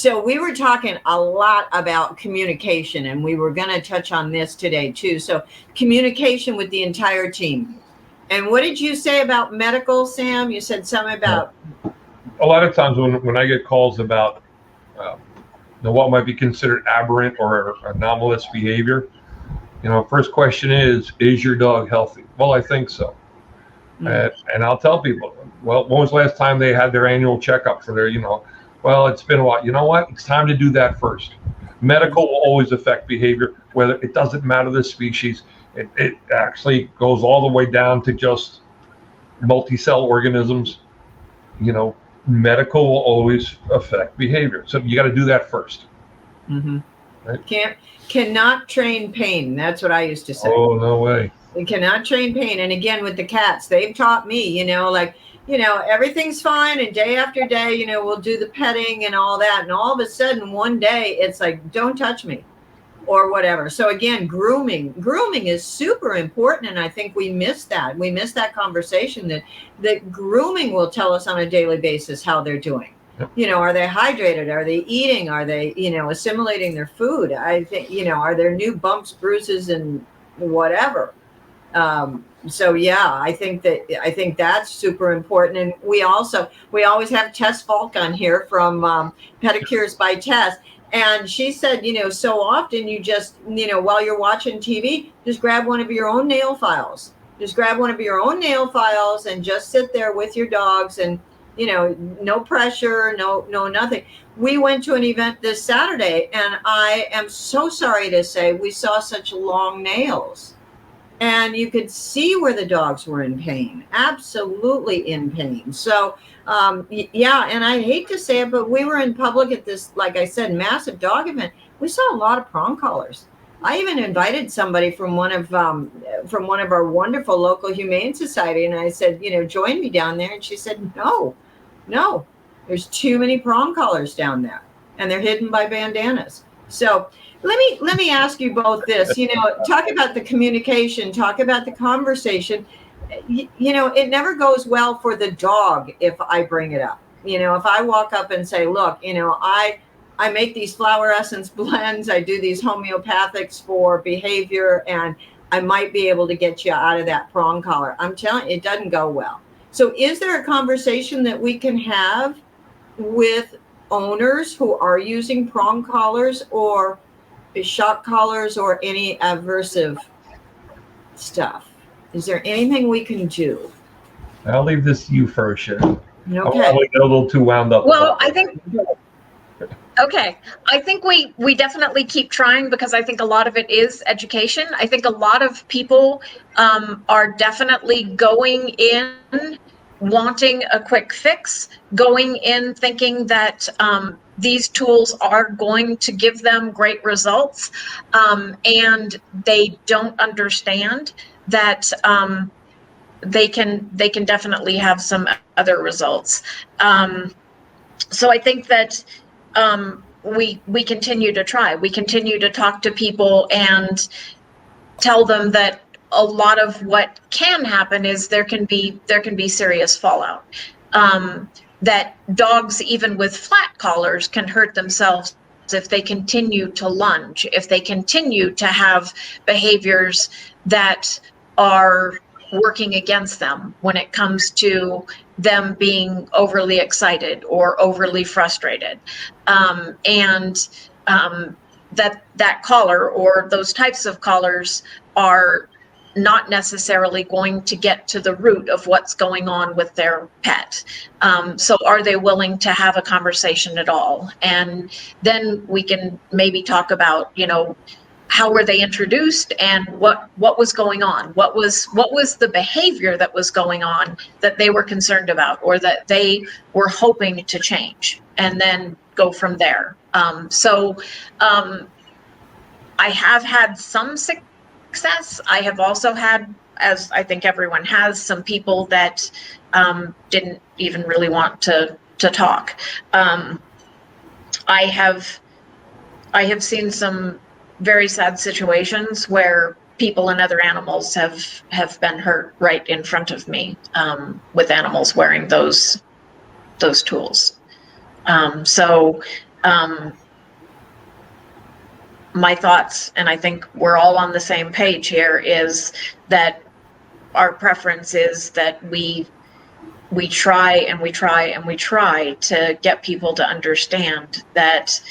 So we were talking a lot about communication, and we were going to touch on this today too. So communication with the entire team. And what did you say about medical, Sam? You said something about... A lot of times when I get calls about what might be considered aberrant or anomalous behavior, first question is your dog healthy? Well, I think so. And I'll tell people, well, when was the last time they had their annual checkup for their, well, it's been a while. You know what? It's time to do that first. Medical will always affect behavior, whether it doesn't matter the species. It actually goes all the way down to just multi-cell organisms. Medical will always affect behavior. So you got to do that first. Mm-hmm. Right? Cannot train pain. That's what I used to say. Oh, no way. We cannot train pain. And again, with the cats, they've taught me, everything's fine. And day after day, we'll do the petting and all that. And all of a sudden, one day, it's like, don't touch me or whatever. So again, grooming is super important. And I think we missed that. We missed that conversation that grooming will tell us on a daily basis how they're doing. Yep. Are they hydrated? Are they eating? Are they, assimilating their food? I think, are there new bumps, bruises, and whatever? So yeah, I think that's super important. And we always have Tess Falk on here from Pedicures by Tess. And she said, so often you just, while you're watching TV, just grab one of your own nail files. Just grab one of your own nail files and just sit there with your dogs and, no pressure, no nothing. We went to an event this Saturday, and I am so sorry to say we saw such long nails. And you could see where the dogs were in pain, absolutely in pain. So, yeah, and I hate to say it, but we were in public at this, like I said, massive dog event. We saw a lot of prong collars. I even invited somebody from one of our wonderful local humane society, and I said, join me down there. And she said, no, there's too many prong collars down there, and they're hidden by bandanas. So let me ask you both this. Talk about the communication, talk about the conversation. It never goes well for the dog if I bring it up. If I walk up and say, look, I make these flower essence blends, I do these homeopathics for behavior, and I might be able to get you out of that prong collar. I'm telling you, it doesn't go well. So is there a conversation that we can have with owners who are using prong collars or shock collars or any aversive stuff? Is there anything we can do? I'll leave this to you first, Sharon. Okay. I get a little too wound up. Well, I think we definitely keep trying, because I think a lot of it is education. I think a lot of people are definitely going in wanting a quick fix, going in thinking that these tools are going to give them great results, and they don't understand that they can definitely have some other results. So I think that we continue to try. We continue to talk to people and tell them that a lot of what can happen is there can be serious fallout. That dogs, even with flat collars, can hurt themselves if they continue to lunge, if they continue to have behaviors that are working against them when it comes to them being overly excited or overly frustrated. That collar or those types of collars are not necessarily going to get to the root of what's going on with their pet. So are they willing to have a conversation at all? And then we can maybe talk about, how were they introduced and what was going on? What was the behavior that was going on that they were concerned about or that they were hoping to change, and then go from there. I have had some success. I have also had, as I think everyone has, some people that didn't even really want to talk. I have seen some very sad situations where people and other animals have been hurt right in front of me, with animals wearing those tools. my thoughts, and I think we're all on the same page here, is that our preference is that we try and we try and we try to get people to understand that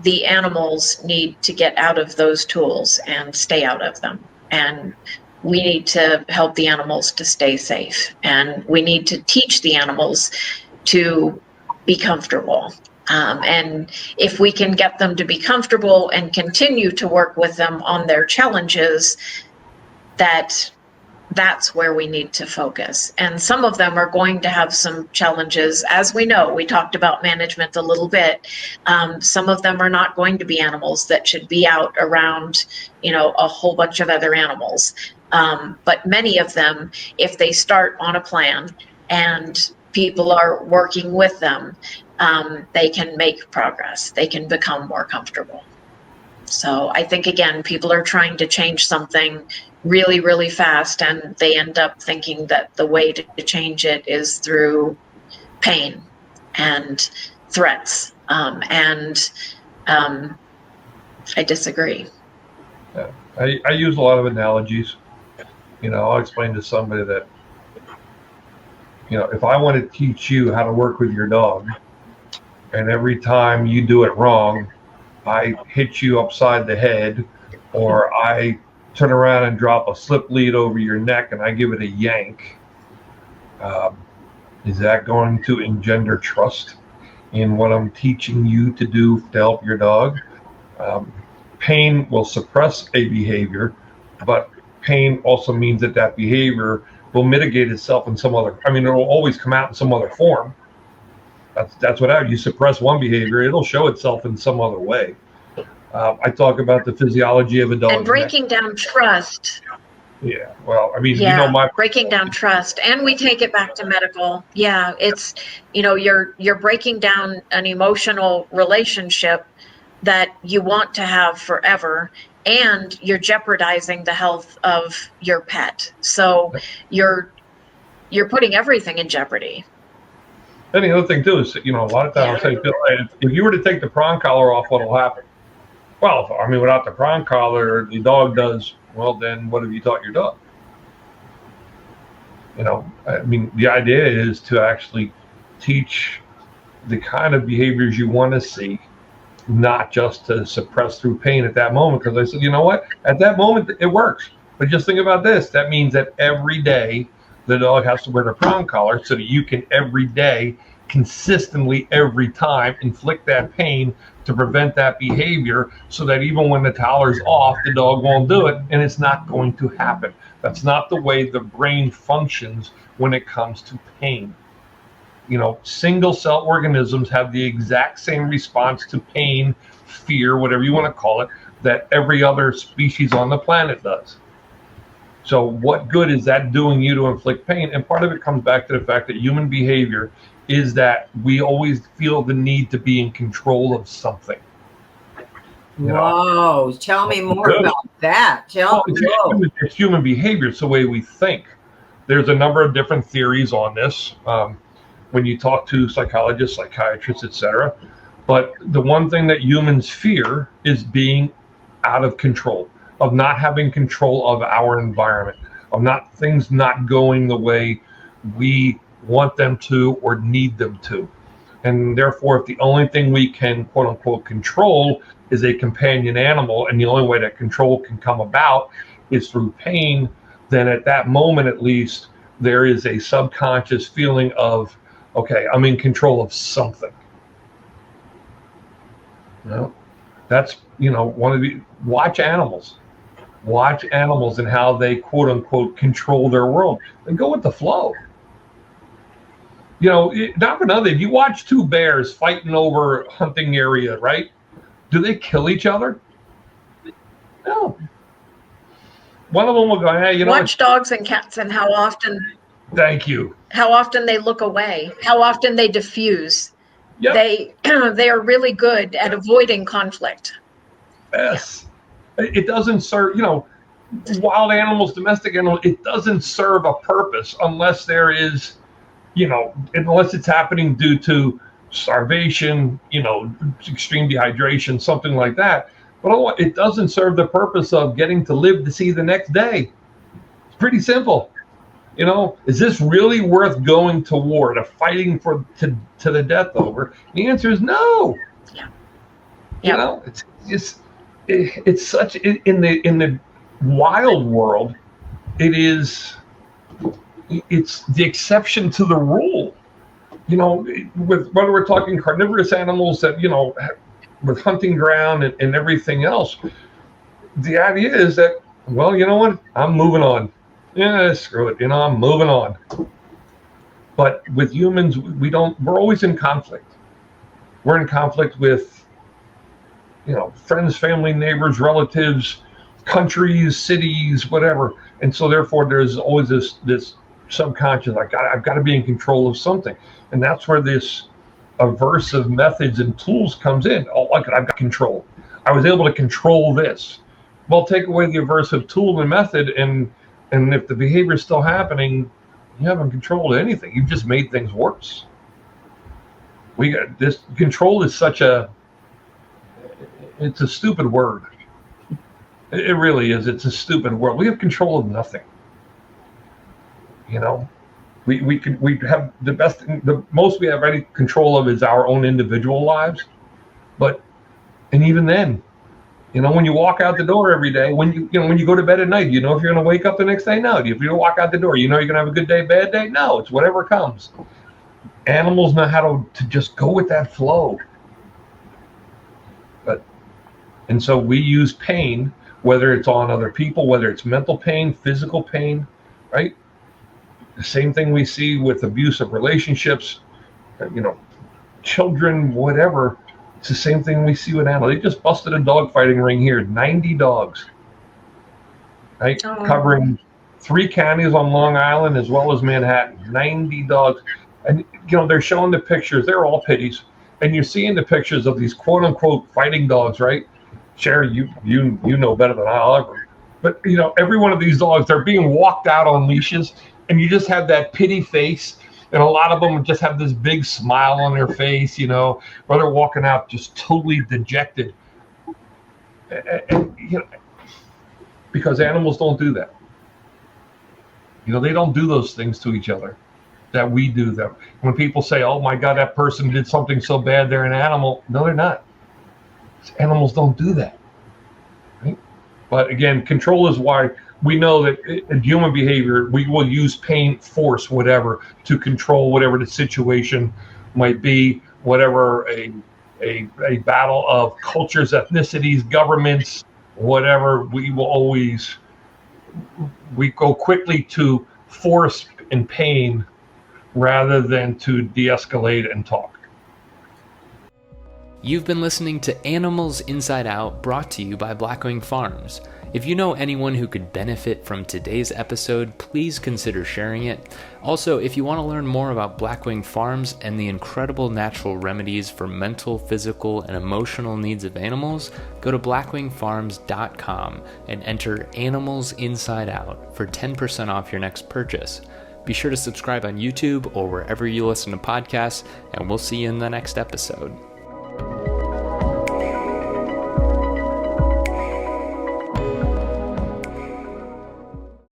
the animals need to get out of those tools and stay out of them. And we need to help the animals to stay safe. And we need to teach the animals to be comfortable. And if we can get them to be comfortable and continue to work with them on their challenges, that's where we need to focus. And some of them are going to have some challenges. As we know, we talked about management a little bit. Some of them are not going to be animals that should be out around, a whole bunch of other animals. But many of them, if they start on a plan and people are working with them, they can make progress. They can become more comfortable. So I think, again, people are trying to change something really, really fast, and they end up thinking that the way to change it is through pain and threats. I disagree. Yeah. I use a lot of analogies. I'll explain to somebody that, if I want to teach you how to work with your dog, and every time you do it wrong, I hit you upside the head, or I turn around and drop a slip lead over your neck and I give it a yank, is that going to engender trust in what I'm teaching you to do to help your dog? Pain will suppress a behavior, but pain also means that behavior will mitigate itself in some other, it will always come out in some other form. That's what you suppress one behavior, it'll show itself in some other way. I talk about the physiology of a dog. And breaking down trust. Yeah, well, breaking down trust, and we take it back to medical. Yeah, it's, you're breaking down an emotional relationship that you want to have forever, and you're jeopardizing the health of your pet. So you're putting everything in jeopardy. And the other thing too is, a lot of times I'll say, if you were to take the prong collar off, what'll happen? Well, without the prong collar, the dog does, well, then what have you taught your dog? The idea is to actually teach the kind of behaviors you want to see, not just to suppress through pain at that moment. Because I said, you know what? At that moment, it works. But just think about this. That means that every day the dog has to wear the prong collar so that you can every day, consistently, every time, inflict that pain to prevent that behavior, so that even when the collar's off, the dog won't do it, and it's not going to happen. That's not the way the brain functions when it comes to pain. Single cell organisms have the exact same response to pain, fear, whatever you want to call it, that every other species on the planet does. So what good is that doing you to inflict pain? And part of it comes back to the fact that human behavior is that we always feel the need to be in control of something. Whoa, tell me more about that. It's human behavior. It's the way we think. There's a number of different theories on this when you talk to psychologists, psychiatrists, etc. But the one thing that humans fear is being out of control, of not having control of our environment, of things not going the way we want them to or need them to. And therefore, if the only thing we can, quote unquote, control is a companion animal, and the only way that control can come about is through pain, then at that moment, at least, there is a subconscious feeling of, okay, I'm in control of something. That's, one of the, watch animals and how they, quote unquote, control their world, and go with the flow. Not for nothing, if you watch two bears fighting over a hunting area, right? Do they kill each other? No. One of them will go, hey, watch dogs and cats and how often. Thank you. How often they look away, how often they diffuse. Yep. They are really good at avoiding conflict. Yes. Yeah. It doesn't serve, wild animals, domestic animals, it doesn't serve a purpose unless there is, unless it's happening due to starvation, extreme dehydration, something like that. But it doesn't serve the purpose of getting to live to see the next day. It's pretty simple. Is this really worth going to war, to fighting to the death over? The answer is no. Yeah. It's such in the wild world. It's the exception to the rule. With whether we're talking carnivorous animals that with hunting ground and everything else, the idea is that, well, you know what? I'm moving on. Yeah, screw it. I'm moving on. But with humans, we're always in conflict. We're in conflict with, friends, family, neighbors, relatives, countries, cities, whatever. And so therefore there's always this subconscious, I've got to be in control of something. And that's where this aversive methods and tools comes in. I've got control. I was able to control this. Well, take away the aversive tool and method, and if the behavior is still happening, you haven't controlled anything. You've just made things worse. We got this control is it's a stupid word. It really is. It's a stupid word. We have control of nothing. We have the most we have any control of is our own individual lives. And even then, when you walk out the door every day, when you go to bed at night, if you're going to wake up the next day? No. If you walk out the door, you're going to have a good day, bad day? No, it's whatever comes. Animals know how to just go with that flow. And so we use pain, whether it's on other people, whether it's mental pain, physical pain, right? The same thing we see with abusive relationships, children, whatever. It's the same thing we see with animals. They just busted a dog fighting ring here, 90 dogs, right? Oh. Covering 3 counties on Long Island as well as Manhattan, 90 dogs. And, they're showing the pictures. They're all pitties. And you're seeing the pictures of these quote unquote fighting dogs, right? Sherry, you know better than I'll ever. But, every one of these dogs, they're being walked out on leashes, and you just have that pity face. And a lot of them just have this big smile on their face, or they're walking out just totally dejected. And because animals don't do that. They don't do those things to each other that we do them. When people say, oh my God, that person did something so bad, they're an animal. No, they're not. Animals don't do that. Right? But again, control is why we know that in human behavior, we will use pain, force, whatever, to control whatever the situation might be, whatever a battle of cultures, ethnicities, governments, whatever. We go quickly to force and pain rather than to de-escalate and talk. You've been listening to Animals Inside Out, brought to you by BlackWing Farms. If you know anyone who could benefit from today's episode, please consider sharing it. Also, if you want to learn more about BlackWing Farms and the incredible natural remedies for mental, physical, and emotional needs of animals, go to blackwingfarms.com and enter Animals Inside Out for 10% off your next purchase. Be sure to subscribe on YouTube or wherever you listen to podcasts, and we'll see you in the next episode.